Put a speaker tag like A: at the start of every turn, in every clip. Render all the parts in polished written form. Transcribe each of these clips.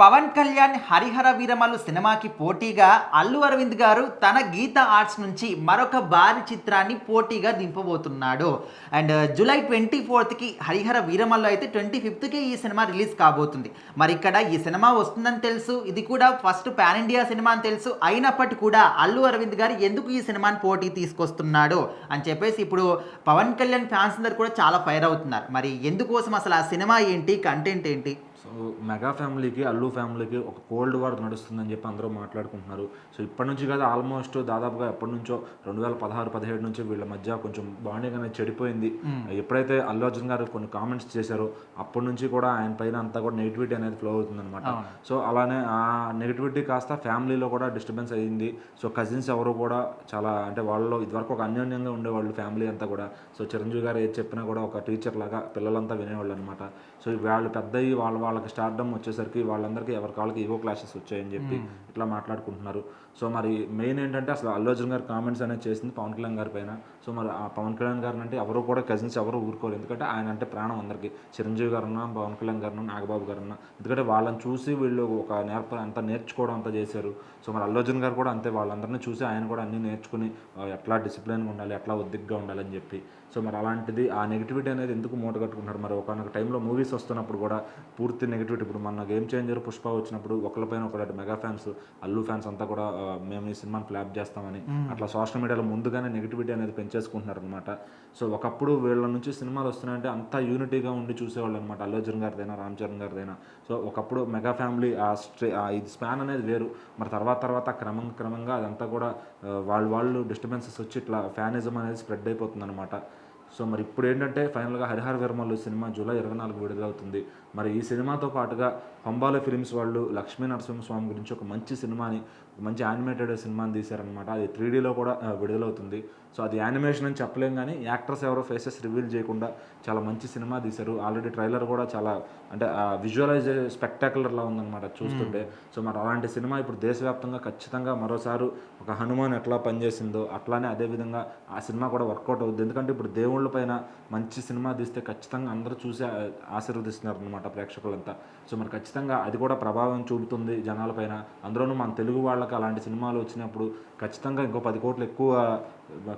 A: పవన్ కళ్యాణ్ 'హరిహర వీరమల్లు' సినిమాకి పోటీగా అల్లు అరవింద్ గారు తన గీత ఆర్ట్స్ నుంచి మరొక భారీ చిత్రాన్ని పోటీగా దింపబోతున్నాడు. జూలై 24కి 'హరిహర వీరమల్లు' అయితే 25కి ఈ సినిమా రిలీజ్ కాబోతుంది. మరి ఇక్కడ ఈ సినిమా వస్తుందని తెలుసు. ఇది కూడా ఫస్ట్ పాన్ ఇండియా సినిమా అని తెలుసు. అయినప్పటికీ కూడా అల్లు అరవింద్ గారు ఎందుకు ఈ సినిమాని పోటీ తీసుకొస్తున్నాడు అని చెప్పేసి ఇప్పుడు పవన్ కళ్యాణ్ ఫ్యాన్స్ అందరూ కూడా చాలా ఫైర్ అవుతున్నారు. మరి ఎందుకోసం అసలు ఆ సినిమా ఏంటి? కంటెంట్ ఏంటి?
B: సో మెగా ఫ్యామిలీకి అల్లు ఫ్యామిలీకి ఒక కోల్డ్ వార్ నడుస్తుందని చెప్పి అందరూ మాట్లాడుకుంటున్నారు. సో ఇప్పటి నుంచి కాదు, ఆల్మోస్ట్ దాదాపుగా ఎప్పటి నుంచో 2016-17 నుంచి వీళ్ళ మధ్య కొంచెం బాండింగ్ అనేది చెడిపోయింది. ఎప్పుడైతే అల్లు అర్జున్ గారు కొన్ని కామెంట్స్ చేశారో అప్పటి నుంచి కూడా ఆయన పైన అంతా కూడా నెగిటివిటీ అనేది ఫ్లో అవుతుందన్నమాట. సో అలానే ఆ నెగిటివిటీ కాస్త ఫ్యామిలీలో కూడా డిస్టర్బెన్స్ అయ్యింది. సో కజిన్స్ ఎవరు కూడా చాలా అంటే వాళ్ళలో ఇదివరకు ఒక అన్యోన్యంగా ఉండేవాళ్ళు ఫ్యామిలీ అంతా కూడా. సో చిరంజీవి గారు ఏది చెప్పినా కూడా ఒక టీచర్ లాగా పిల్లలంతా వినేవాళ్ళు అనమాట. సో వాళ్ళు పెద్ద వాళ్ళకి స్టార్డమ్ వచ్చేసరికి వాళ్ళందరికీ ఎవరి కాళ్ళకి ఈగో క్లాషెస్ వచ్చాయని చెప్పి ఇట్లా మాట్లాడుకుంటున్నారు. సో మరి మెయిన్ ఏంటంటే అసలు అల్లు అర్జున్ గారు కామెంట్స్ అనేది చేసింది పవన్ కళ్యాణ్ గారి పైన. సో మరి ఆ పవన్ కళ్యాణ్ గారిని అంటే ఎవరు కూడా కజిన్స్ ఎవరు ఊరుకోరు. ఎందుకంటే ఆయన అంటే ప్రాణం అందరికీ. చిరంజీవి గారన్నా, పవన్ కళ్యాణ్ గారన్నా, నాగబాబు గారన్నా. ఎందుకంటే వాళ్ళని చూసి వీళ్ళు ఒక అంతా నేర్చుకోవడం అంతా చేశారు. సో మరి అల్లు అర్జున్ గారు కూడా అంతే, వాళ్ళందరినీ చూసి ఆయన కూడా అన్నీ నేర్చుకుని ఎట్లా డిసిప్లిన్గా ఉండాలి, ఎట్లా ఒద్దిగ్గా ఉండాలని చెప్పి. సో మరి అలాంటిది ఆ నెగిటివిటీ అనేది ఎందుకు మూట కట్టుకుంటున్నారు? మరి ఒకనొక టైంలో మూవీస్ వస్తున్నప్పుడు కూడా పూర్తి నెగిటివిటీ. ఇప్పుడు మన గేమ్ చేంజర్, పుష్ప వచ్చినప్పుడు ఒకరిపైన ఒకటి మెగా ఫ్యాన్స్, అల్లు ఫ్యాన్స్ అంతా కూడా మేము ఈ సినిమాని ఫ్లాప్ చేస్తామని అట్లా సోషల్ మీడియాలో ముందుగానే నెగిటివిటీ అనేది పెంచేసుకుంటున్నారు అనమాట. సో ఒకప్పుడు వీళ్ళ నుంచి సినిమాలు వస్తున్నాయంటే అంతా యూనిటీగా ఉండి చూసేవాళ్ళు అనమాట. అల్లు అర్జున్ గారిదైనా, రామ్ చరణ్ గారిదైనా. సో ఒకప్పుడు మెగా ఫ్యామిలీ ఇది స్పాన్ అనేది వేరు. మరి తర్వాత క్రమంగా అదంతా కూడా వాళ్ళు డిస్టర్బెన్సెస్ వచ్చి ఇట్లా ఫ్యానిజం అనేది స్ప్రెడ్ అయిపోతుంది అనమాట. సో మరి ఇప్పుడు ఏంటంటే ఫైనల్గా 'హరిహర వీరమల్లు' సినిమా జూలై 24 విడుదలవుతుంది. మరి ఈ సినిమాతో పాటుగా పంబాల ఫిలిమ్స్ వాళ్ళు లక్ష్మీ నరసింహస్వామి గురించి ఒక మంచి సినిమాని, మంచి యానిమేటెడ్ సినిమాని తీశారనమాట. అది 3Dలో కూడా విడుదలవుతుంది. సో అది యానిమేషన్ అని చెప్పలేం, కానీ యాక్టర్స్ ఎవరో ఫేసెస్ రివీల్ చేయకుండా చాలా మంచి సినిమా తీశారు. ఆల్రెడీ ట్రైలర్ కూడా చాలా అంటే విజువలైజ్ స్పెక్టాకులర్లా ఉందన్నమాట చూస్తుంటే. సో మరి అలాంటి సినిమా ఇప్పుడు దేశవ్యాప్తంగా ఖచ్చితంగా మరోసారి ఒక హనుమాన్ ఎట్లా పనిచేసిందో అట్లానే అదేవిధంగా ఆ సినిమా కూడా వర్కౌట్ అవుతుంది. ఎందుకంటే ఇప్పుడు దేవుళ్ళ పైన మంచి సినిమా తీస్తే ఖచ్చితంగా అందరూ చూసి ఆశీర్వదిస్తున్నారు అనమాట ప్రేక్షకులంతా. సో మరి ఖచ్చితంగా అది కూడా ప్రభావం చూపుతుంది జనాలపైన. అందులోనూ మన తెలుగు వాళ్ళకి అలాంటి సినిమాలు వచ్చినప్పుడు ఖచ్చితంగా ఇంకో 10 కోట్లు ఎక్కువ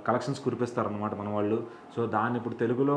B: కలెక్షన్స్ కురిపిస్తారనమాట మన వాళ్ళు. సో దాన్ని ఇప్పుడు తెలుగులో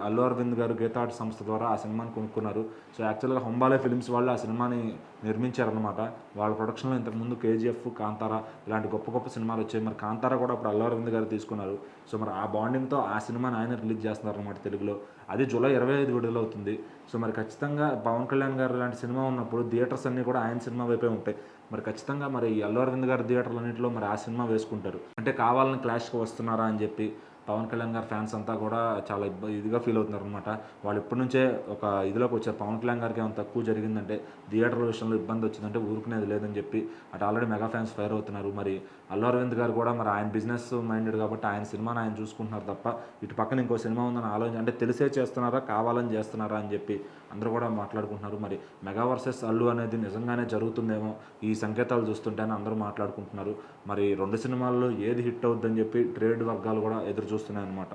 B: అల్లు అరవింద్ గారు గీతా ఆర్ట్స్ సంస్థ ద్వారా ఆ సినిమాని కొనుక్కున్నారు. సో యాక్చువల్గా హంబాలే ఫిలిమ్స్ వాళ్ళు ఆ సినిమాని నిర్మించారనమాట. వాళ్ళ ప్రొడక్షన్లో ఇంతకుముందు KGF, కాంతారా ఇలాంటి గొప్ప గొప్ప సినిమాలు వచ్చాయి. మరి కాంతారా కూడా ఇప్పుడు అల్లు అరవింద్ గారు తీసుకున్నారు. సో మరి ఆ బాండింగ్తో ఆ సినిమాని ఆయన రిలీజ్ చేస్తున్నారు అనమాట తెలుగులో. అది జూలై 25 విడుదలవుతుంది. సో మరి ఖచ్చితంగా పవన్ కళ్యాణ్ గారు లాంటి సినిమా ఉన్నప్పుడు థియేటర్స్ అన్నీ కూడా ఆయన సినిమా వైపే ఉంటాయి. మరి ఖచ్చితంగా మరి ఈ అల్లు అరవింద్ గారి థియేటర్లన్నింటిలో మరి ఆ సినిమా వేసుకుంటారు. అంటే కావాలని క్లాష్కి వస్తున్నారా అని చెప్పి పవన్ కళ్యాణ్ గారి ఫ్యాన్స్ అంతా కూడా చాలా ఇదిగా ఫీల్ అవుతున్నారు అనమాట. వాళ్ళు ఇప్పటి నుంచే ఒక ఇదిలోకి వచ్చారు. పవన్ కళ్యాణ్ గారికి ఏమైనా తక్కువ జరిగిందంటే, థియేటర్ విషయంలో ఇబ్బంది వచ్చిందంటే ఊరుకునేది లేదని చెప్పి అటు ఆల్రెడీ మెగా ఫ్యాన్స్ ఫైర్ అవుతున్నారు. మరి అల్లు అరవింద్ గారు కూడా మరి ఆయన బిజినెస్ మైండెడ్ కాబట్టి ఆయన సినిమాని ఆయన చూసుకుంటున్నారు తప్ప ఇటు పక్కన ఇంకో సినిమా ఉందని ఆలోచన, అంటే తెలిసే చేస్తున్నారా కావాలని చేస్తున్నారా అని చెప్పి అందరూ కూడా మాట్లాడుకుంటున్నారు. మరి మెగా వర్సెస్ అల్లు అనేది నిజంగానే జరుగుతుందేమో ఈ సంకేతాలు చూస్తుంటేనే అందరూ మాట్లాడుకుంటున్నారు. మరి 2 సినిమాల్లో ఏది హిట్ అవుద్దని చెప్పి ట్రేడ్ వర్గాలు కూడా ఎదురు చూస్తున్నాయి అన్నమాట.